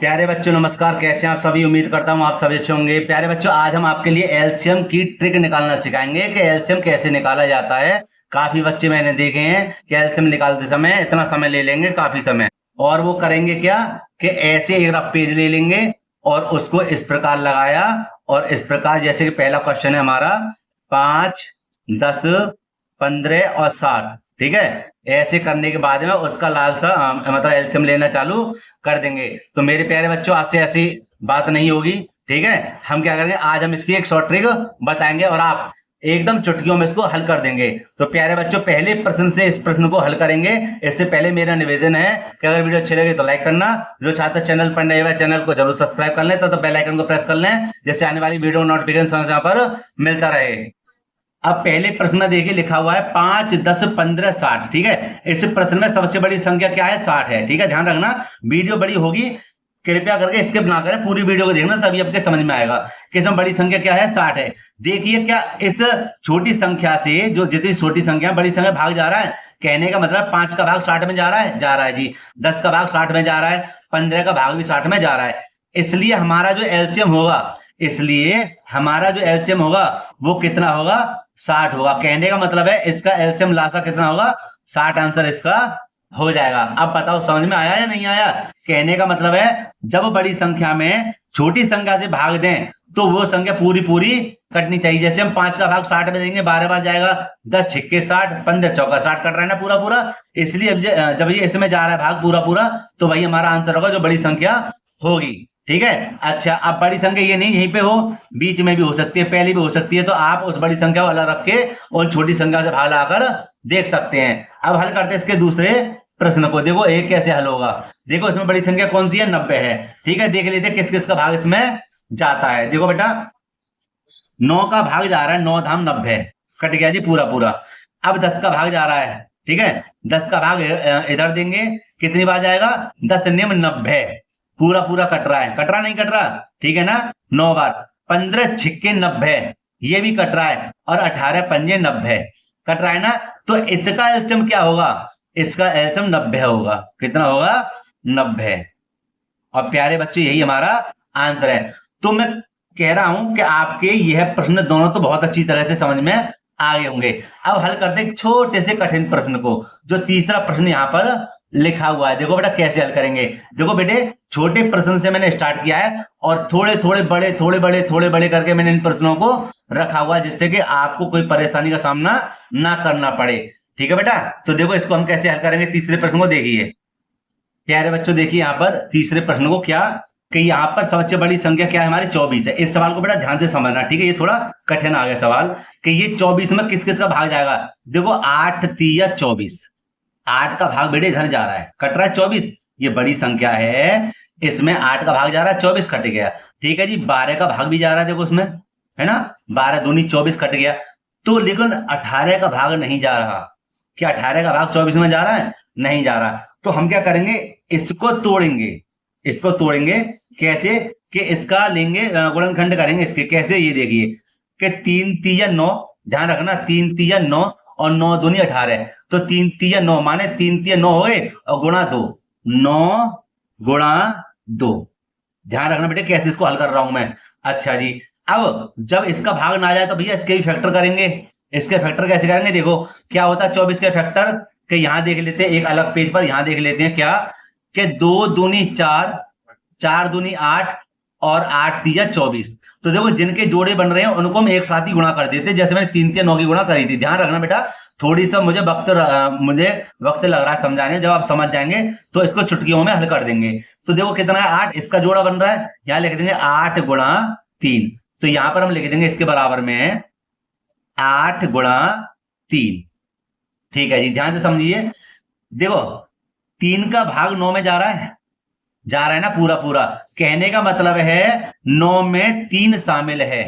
प्यारे बच्चों नमस्कार। कैसे हैं आप सभी? उम्मीद करता हूँ आप सभी अच्छे होंगे। प्यारे बच्चों, आज हम आपके लिए एलसीएम की ट्रिक निकालना सिखाएंगे कि एलसीएम कैसे निकाला जाता है। काफी बच्चे मैंने देखे हैं कि एलसीएम निकालते समय इतना समय ले लेंगे, काफी समय, और वो करेंगे क्या कि ऐसे एक रफ पेज ले लेंगे और उसको इस प्रकार लगाया और इस प्रकार, जैसे कि पहला क्वेश्चन है हमारा 5, 10, 15 और 60। ठीक है, ऐसे करने के बाद में उसका लाल सा मतलब एलसीएम लेना चालू कर देंगे। तो मेरे प्यारे बच्चों, आज से ऐसी बात नहीं होगी। ठीक है, हम क्या करेंगे, आज हम इसकी एक शॉर्ट ट्रिक बताएंगे और आप एकदम चुटकियों में इसको हल कर देंगे। तो प्यारे बच्चों, पहले प्रश्न से इस प्रश्न को हल करेंगे। इससे पहले मेरा निवेदन है कि अगर वीडियो अच्छी लगे तो लाइक करना, जो छात्र चैनल पर नए हुए चैनल को जरूर सब्सक्राइब कर लें, तो बेल आइकन को प्रेस कर लें, जिससे आने वाली वीडियो नोटिफिकेशन यहाँ पर मिलता रहे। अब पहले प्रश्न देखिए, लिखा हुआ है 5, 10, 15, 60। ठीक है, इस प्रश्न में सबसे बड़ी संख्या क्या है? 60 है। ठीक है, ध्यान रखना, वीडियो बड़ी होगी, कृपया करके स्किप ना करें, पूरी वीडियो को देखना, तभी आपके समझ में आएगा कि इसमें बड़ी संख्या क्या है? 60 है। देखिए, क्या इस छोटी संख्या से जो जितनी छोटी संख्या बड़ी संख्या भाग जा रहा है? कहने का मतलब 5 का भाग 60 में जा रहा है, जा रहा है जी। 10 का भाग 60 में जा रहा है, 15 का भाग भी 60 में जा रहा है। इसलिए हमारा जो एलसीएम होगा वो कितना होगा? 60 होगा। कहने का मतलब है इसका एलसीएम लासा कितना होगा? 60 आंसर इसका हो जाएगा। अब बताओ, समझ में आया या नहीं आया? कहने का मतलब है जब बड़ी संख्या में छोटी संख्या से भाग दें तो वो संख्या पूरी पूरी कटनी चाहिए। जैसे हम 5 का भाग 60 में देंगे, 12 बार जाएगा, 10 छिक्के 60, 15 चौका 60 कट रहा है ना पूरा पूरा। इसलिए अब जब ये इसमें जा रहा है भाग पूरा पूरा, तो वही हमारा आंसर होगा जो बड़ी संख्या होगी। ठीक है, अच्छा, अब बड़ी संख्या ये नहीं यहीं पे हो, बीच में भी हो सकती है, पहले भी हो सकती है, तो आप उस बड़ी संख्या को अलग रख के और छोटी संख्या से भाग लाकर देख सकते हैं। अब हल करते हैं इसके दूसरे प्रश्न को। देखो एक कैसे हल होगा। देखो, इसमें बड़ी संख्या कौन सी है? 90 है। ठीक है, देख लेते हैं किस किस का भाग इसमें जाता है। देखो बेटा, 9 का भाग जा रहा है, 9 धाम 90, कट गया जी पूरा पूरा। अब 10 का भाग जा रहा है। ठीक है, 10 का भाग इधर देंगे, कितनी बार जाएगा? 10 निम 90, पूरा पूरा कट रहा है, कट रहा नहीं कट रहा? ठीक है ना, 9 बार। 15 छिक्के 90, ये भी कट रहा है, और 18 पंजे 90, कट रहा है ना। तो इसका एलसीएम क्या होगा? इसका एलसीएम 90 होगा। कितना होगा? 90। और प्यारे बच्चों, यही हमारा आंसर है। तो मैं कह रहा हूं कि आपके यह प्रश्न दोनों तो बहुत अच्छी तरह से समझ में आ गए होंगे। अब हल करते हैं छोटे से कठिन प्रश्न को, जो तीसरा प्रश्न यहां पर लिखा हुआ है। देखो बेटा कैसे हल करेंगे। देखो बेटे, छोटे प्रश्न से मैंने स्टार्ट किया है और थोड़े थोड़े बड़े करके मैंने इन प्रश्नों को रखा हुआ है, जिससे कि आपको कोई परेशानी का सामना ना करना पड़े। ठीक है बेटा, तो देखो इसको हम कैसे हल करेंगे। तीसरे प्रश्न को देखिए प्यारे बच्चों, देखिए यहाँ पर तीसरे प्रश्न को क्या कि यहाँ पर सबसे बड़ी संख्या क्या है हमारी? 24 है। इस सवाल को बेटा ध्यान से समझना। ठीक है, ये थोड़ा कठिन आ गया सवाल कि ये 24 में किस किस का भाग जाएगा। देखो 8 तिया 24, 8 का भाग बेटे इधर जा रहा है, कट रहा है 24, ये बड़ी संख्या है, इसमें 8 का भाग जा रहा है, 24 कट गया। ठीक है जी, 12 का भाग भी जा रहा है, देखो उसमें, है ना, 12 दूनी 24 कट गया। तो लेकिन 18 का भाग नहीं जा रहा। क्या 18 का भाग 24 में जा रहा है? नहीं जा रहा। तो हम क्या करेंगे, इसको तोड़ेंगे। कैसे? कि इसका लेंगे, गुणनखंड करेंगे इसके। कैसे? ये देखिए कि 3 तिया 9, ध्यान रखना, 3 तिया 9 और 9 दूनी 18, तो 3 तिया 9 माने 3 तिया 9 हो गए और गुणा 2, 9 गुणा 2। ध्यान रखना बेटे कैसे इसको हल कर रहा हूं मैं। अच्छा जी, अब जब इसका भाग ना आ जाए तो भैया इसके भी फैक्टर करेंगे। इसके फैक्टर कैसे करेंगे? देखो क्या होता है 24 के फैक्टर के, यहां देख लेते हैं एक अलग पेज पर, यहां देख लेते हैं क्या कि 2 दूनी 4, 4 दूनी 8 और 8 तिया 24। तो देखो जिनके जोड़े बन रहे हैं उनको हम एक साथ ही गुणा कर देते, जैसे मैंने 3 तिया 9 की गुणा करी थी। ध्यान रखना बेटा, थोड़ी सा मुझे वक्त लग रहा है समझाने, जब आप समझ जाएंगे तो इसको चुटकियों में हल कर देंगे। तो देखो कितना है? 8, इसका जोड़ा बन रहा है, यहां लिख देंगे 8 गुणा 3। तो यहां पर हम लिख देंगे इसके बराबर में 8 गुणा 3। ठीक है जी, ध्यान से समझिए। देखो 3 का भाग 9 में जा रहा है ना पूरा पूरा। कहने का मतलब है 9 में 3 शामिल है।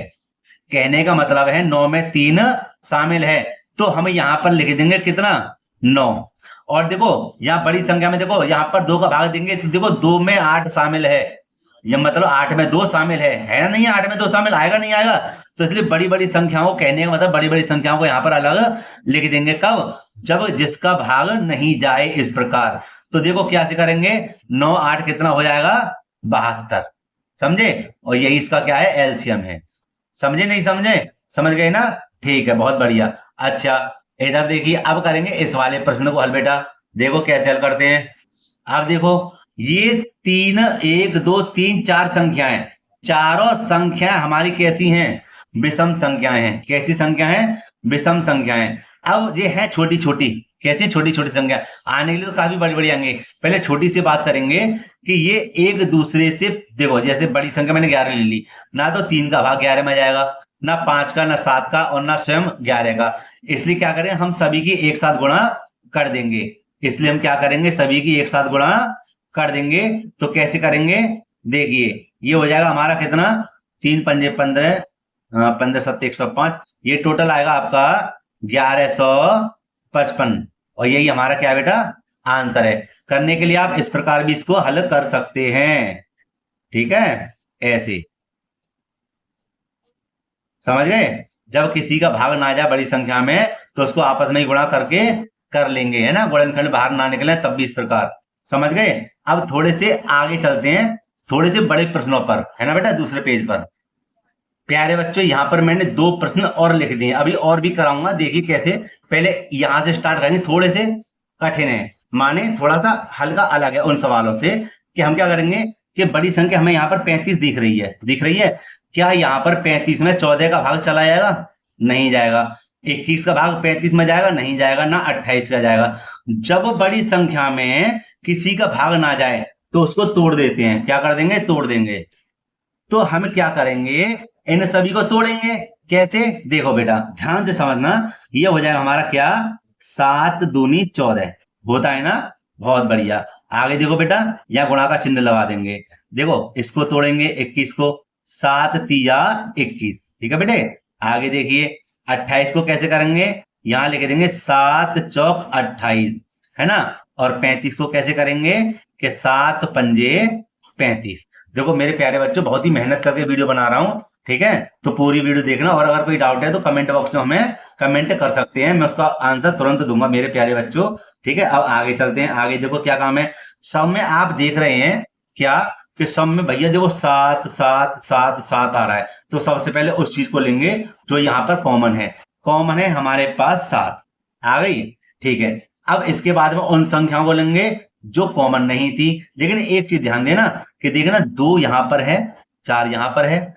कहने का मतलब है 9 में 3 शामिल है। तो हम यहां पर लिख देंगे कितना? 9। और देखो यहां बड़ी संख्या में, देखो यहां पर 2 का भाग देंगे तो देखो 2 में 8 शामिल है, ये मतलब 8 में 2 शामिल है ना? नहीं, 8 में 2 शामिल आएगा नहीं आएगा? तो इसलिए बड़ी बड़ी संख्याओं, कहने का मतलब बड़ी बड़ी संख्याओं को यहां पर अलग लिख देंगे। कब? जब जिसका भाग नहीं जाए, इस प्रकार। तो देखो क्या से करेंगे, 9 8 कितना हो जाएगा? 72। समझे? और यही इसका क्या है, एलसीएम है। समझे नहीं समझे? समझ गए ना? ठीक है, बहुत बढ़िया। अच्छा, इधर देखिए, अब करेंगे इस वाले प्रश्न को हल बेटा। देखो कैसे हल करते हैं। अब देखो, ये 3, 1, 2, 3, 4 संख्याएं, चारों संख्याएं हमारी कैसी हैं, विषम संख्याएं हैं। कैसी संख्या है, विषम संख्याएं। अब ये है छोटी छोटी, कैसी छोटी छोटी संख्या, आने के लिए तो काफी बड़ी बड़ी आएंगे। पहले छोटी सी बात करेंगे कि ये एक दूसरे से, देखो जैसे बड़ी संख्या मैंने 11 ले ली, ना तो 3 का भाग 11 में जाएगा, ना 5 का, ना 7 का, और ना स्वयं 11 का। इसलिए क्या करें, हम सभी की एक साथ गुणा कर देंगे। इसलिए हम क्या करेंगे, सभी की एक साथ गुणा कर देंगे। तो कैसे करेंगे, देखिए ये हो जाएगा हमारा कितना, 3 पंजे 15, 15 7 105, ये टोटल आएगा आपका 1155। और यही हमारा क्या बेटा, आंसर है। करने के लिए आप इस प्रकार भी इसको हल कर सकते हैं। ठीक है, ऐसे समझ गए। जब किसी का भाग ना जाए बड़ी संख्या में, तो उसको आपस में ही गुणा करके कर लेंगे, है ना, गुणनखंड बाहर ना निकले तब भी इस प्रकार। समझ गए। अब थोड़े से आगे चलते हैं, थोड़े से बड़े प्रश्नों पर, है ना बेटा, दूसरे पेज पर। प्यारे बच्चों, यहाँ पर मैंने 2 प्रश्न और लिख दिए, अभी और भी कराऊंगा, देखिए कैसे। पहले यहां से स्टार्ट करेंगे, थोड़े से कठिन है, माने थोड़ा सा हल्का अलग है उन सवालों से। कि हम क्या करेंगे कि बड़ी संख्या हमें यहाँ पर 35 दिख रही है, दिख रही है। क्या यहाँ पर 35 में 14 का भाग चला जाएगा? नहीं जाएगा। 21 का भाग 35 में जाएगा? नहीं जाएगा ना। 28 का जाएगा। जब बड़ी संख्या में किसी का भाग ना जाए तो उसको तोड़ देते हैं। क्या कर देंगे, तोड़ देंगे। तो हम क्या करेंगे, इन सभी को तोड़ेंगे। कैसे, देखो बेटा ध्यान से समझना। ये हो जाएगा हमारा क्या, 7 दूनी 14 होता है ना। बहुत बढ़िया। आगे देखो बेटा, यहां गुणा का चिन्ह लगा देंगे। देखो इसको तोड़ेंगे 21 को, 7 तिया 21। ठीक है बेटे। आगे देखिए 28 को कैसे करेंगे, यहां लिख देंगे 7 चौक 28, है ना। और 35 को कैसे करेंगे कि 7 पंजे 35। देखो मेरे प्यारे बच्चों, बहुत ही मेहनत करके वीडियो बना रहा हूं। ठीक है, तो पूरी वीडियो देखना, और अगर कोई डाउट है तो कमेंट बॉक्स में हमें कमेंट कर सकते हैं, मैं उसका आंसर तुरंत दूंगा मेरे प्यारे बच्चों। ठीक है, अब आगे चलते हैं। आगे देखो क्या काम है। सब में आप देख रहे हैं क्या, कि सब में भैया देखो 7 7 7 7 आ रहा है। तो सबसे पहले उस चीज को लेंगे जो यहाँ पर कॉमन है। कॉमन है हमारे पास 7 आ गई। ठीक है, अब इसके बाद में उन संख्याओं को लेंगे जो कॉमन नहीं थी। लेकिन एक चीज ध्यान देना कि देखना, 2 यहां पर है, 4 यहां पर है।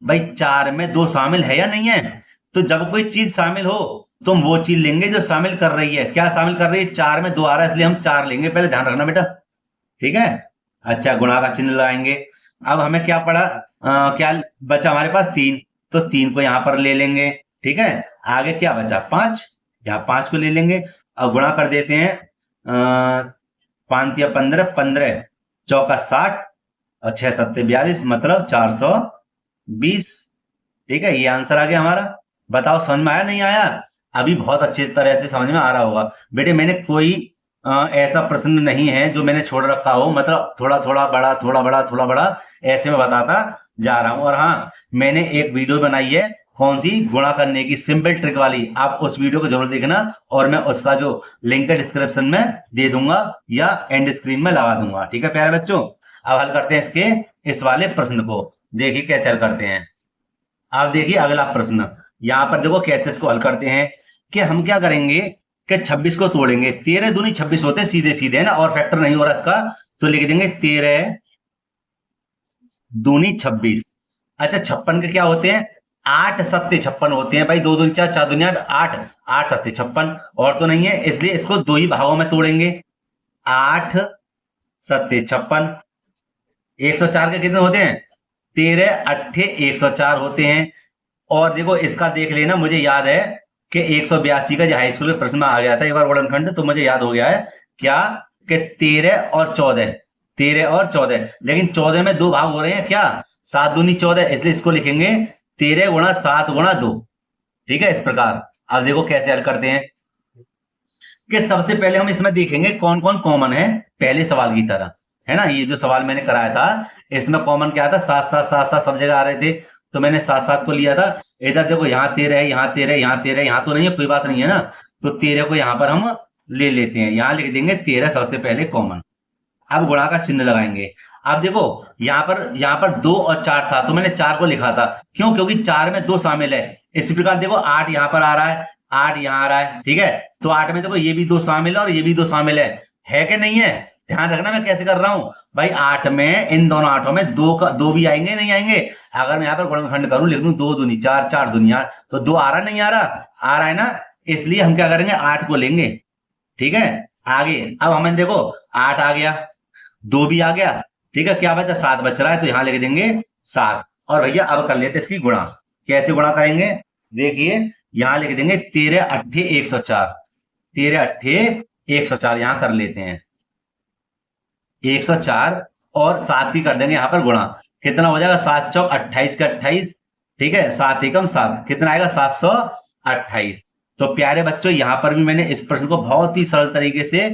भाई 4 में 2 शामिल है या नहीं है? तो जब कोई चीज शामिल हो तो हम वो चीज लेंगे जो शामिल कर रही है। क्या शामिल कर रही है, 4 में 2 आ रहा है, इसलिए हम 4 लेंगे। पहले ध्यान रखना बेटा। ठीक है। अच्छा, गुणा का चिन्ह लगाएंगे। अब हमें क्या पड़ा, क्या बचा हमारे पास, 3। तो 3 को यहां पर ले लेंगे। ठीक है, आगे क्या बचा, 5, यहाँ 5 को ले लेंगे। अब गुणा कर देते हैं, 5 या 15, 15 चौका 60 और 6 सत्ते 42, मतलब 420। ठीक है, ये आंसर आ गया हमारा। बताओ समझ में आया नहीं आया? अभी बहुत अच्छी तरह से समझ में आ रहा होगा बेटे। मैंने कोई ऐसा प्रश्न नहीं है जो मैंने छोड़ रखा हो, मतलब थोड़ा थोड़ा बड़ा, थोड़ा बड़ा, थोड़ा बड़ा, ऐसे में बताता जा रहा हूं। और हाँ, मैंने एक वीडियो बनाई है, कौन सी, गुणा करने की सिंपल ट्रिक वाली। आप उस वीडियो को जरूर देखना, और मैं उसका जो लिंक है डिस्क्रिप्शन में दे दूंगा या एंड स्क्रीन में लगा दूंगा। ठीक है प्यारे बच्चों, अब हल करते हैं इसके इस वाले प्रश्न को। देखिए कैसे हल करते हैं। आप देखिए अगला प्रश्न, यहां पर देखो कैसे इसको हल करते हैं। कि हम क्या करेंगे कि 26 को तोड़ेंगे। 13 दूनी 26 होते सीधे सीधे, है ना, और फैक्टर नहीं हो रहा इसका, तो लिख देंगे 13 दूनी 26। अच्छा, 56 के क्या होते हैं, 8 सत्ते 56 होते हैं भाई। 2 दूनी 4, 4 दूनी 8, 8 8 सत्ते 56, और तो नहीं है, इसलिए इसको 2 ही भागों में तोड़ेंगे। 8 सत्ते 56। 104 के कितने होते हैं, 13 अट्ठे 104 होते हैं। और देखो इसका देख लेना, मुझे याद है कि 182 का जो हाई स्कूल में प्रश्न आ गया था एक बार गुणनखंड, तो मुझे याद हो गया है क्या, कि 13 और 14, 13 और 14, लेकिन 14 में 2 भाग हो रहे हैं क्या, 7 दूनी 14, इसलिए इसको लिखेंगे 13 गुणा 7 गुणा 2। ठीक है, इस प्रकार। अब देखो कैसे हल करते हैं। कि सबसे पहले हम इसमें देखेंगे कौन कौन कॉमन है, पहले सवाल की तरह, है ना। ये जो सवाल मैंने कराया था इसमें कॉमन क्या था, 7 7 7 7 सब जगह आ रहे थे, तो मैंने 7 7 को लिया था। इधर देखो यहाँ 13 है, यहाँ 13, यहाँ 13, यहाँ तो नहीं है, कोई बात नहीं है ना, तो 13 को यहाँ पर हम ले लेते हैं। यहाँ लिख देंगे 13 सबसे पहले कॉमन। अब गुणा का चिन्ह लगाएंगे। अब देखो यहाँ पर 2 और 4 था, तो मैंने 4 को लिखा था। क्यों? क्योंकि 4 में 2 शामिल है। इसी प्रकार देखो 8 यहाँ पर आ रहा है, 8 यहाँ आ रहा है, ठीक है। तो 8 में देखो ये भी 2 शामिल है और ये भी 2 शामिल है कि नहीं है? ध्यान रखना मैं कैसे कर रहा हूं भाई। 8 में, इन दोनों 8 में 2 भी आएंगे नहीं आएंगे? अगर मैं यहाँ पर गुणनखंड करूं, लिख दूं 2 दूनी 4, 4 दूनी 8, तो 2 आ रहा नहीं आ रहा? आ रहा है ना। इसलिए हम क्या करेंगे, 8 को लेंगे, ठीक है। आगे अब हमें देखो 8 आ गया, 2 भी आ गया, ठीक है। क्या बचा? 7 बच रहा है, तो यहां लिख देंगे 7। और भैया अब कर लेते इसकी गुणा। कैसे गुणा करेंगे? देखिए यहां लिख देंगे 13 अट्ठे 104, 13 अट्ठे 104 यहां कर लेते हैं 104, और 7 की कर देंगे यहां पर गुणा। कितना हो जाएगा? 7 चौक 28 का 28, ठीक है। 7 एकम 7, कितना आएगा? 728। तो प्यारे बच्चों यहां पर भी मैंने इस प्रश्न को बहुत ही सरल तरीके से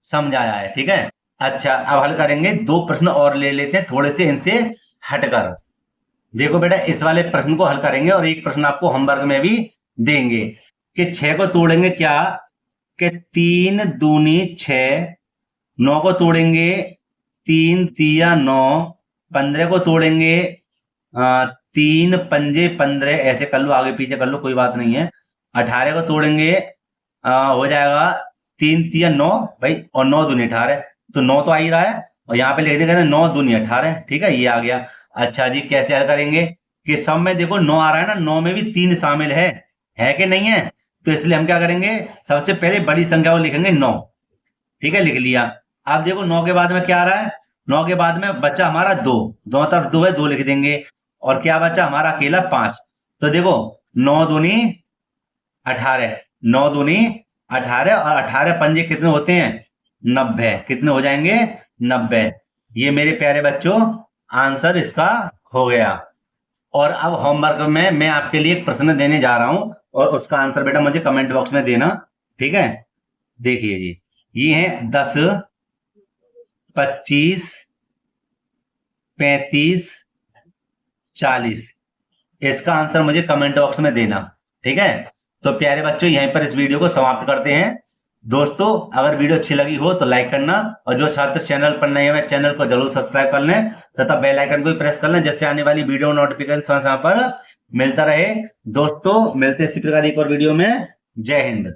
समझाया है, ठीक है। अच्छा अब हल करेंगे 2 प्रश्न और ले लेते हैं थोड़े से इनसे हटकर। देखो बेटा इस वाले प्रश्न को हल करेंगे और एक प्रश्न आपको होमवर्क में भी देंगे कि 6 को तोड़ेंगे क्या? कि 3 दूनी 6, 9 को तोड़ेंगे 3 तिया 9, 15 को तोड़ेंगे 3 पंजे 15, ऐसे कर लो, आगे पीछे कर लो, कोई बात नहीं है। 18 को तोड़ेंगे हो जाएगा 3 तिया 9 भाई, और 9 दूनी 18, तो 9 तो आ ही रहा है, और यहाँ पे लिख देंगे 9 दूनी 18, ठीक है, ये आ गया। अच्छा जी कैसे हल करेंगे? कि सब में देखो 9 आ रहा है ना, 9 में भी 3 शामिल है कि नहीं है? तो इसलिए हम क्या करेंगे, सबसे पहले बड़ी संख्या को लिखेंगे 9, ठीक है, लिख लिया। अब देखो 9 के बाद में क्या आ रहा है? 9 के बाद में बचा हमारा 2, दोनों तरफ 2 है, 2 लिख देंगे। और क्या बचा हमारा? अकेला 5। तो देखो 9 दूनी 18, 9 दूनी 18, और 18 पंजे कितने होते हैं? 90। कितने हो जाएंगे? 90। ये मेरे प्यारे बच्चों आंसर इसका हो गया। और अब होमवर्क में मैं आपके लिए एक प्रश्न देने जा रहा हूं, और उसका आंसर बेटा मुझे कमेंट बॉक्स में देना, ठीक है। देखिए जी, ये है 10, 25, 35, 40। इसका आंसर मुझे कमेंट बॉक्स में देना, ठीक है। तो प्यारे बच्चों यहीं पर इस वीडियो को समाप्त करते हैं। दोस्तों अगर वीडियो अच्छी लगी हो तो लाइक करना, और जो छात्र चैनल पर नए हैं चैनल को जरूर सब्सक्राइब कर लें तथा बेल आइकन को भी प्रेस कर लें, जिससे आने वाली वीडियो नोटिफिकेशन समय समय पर मिलता रहे। दोस्तों मिलते हैं इसी प्रकार एक और वीडियो में। जय हिंद।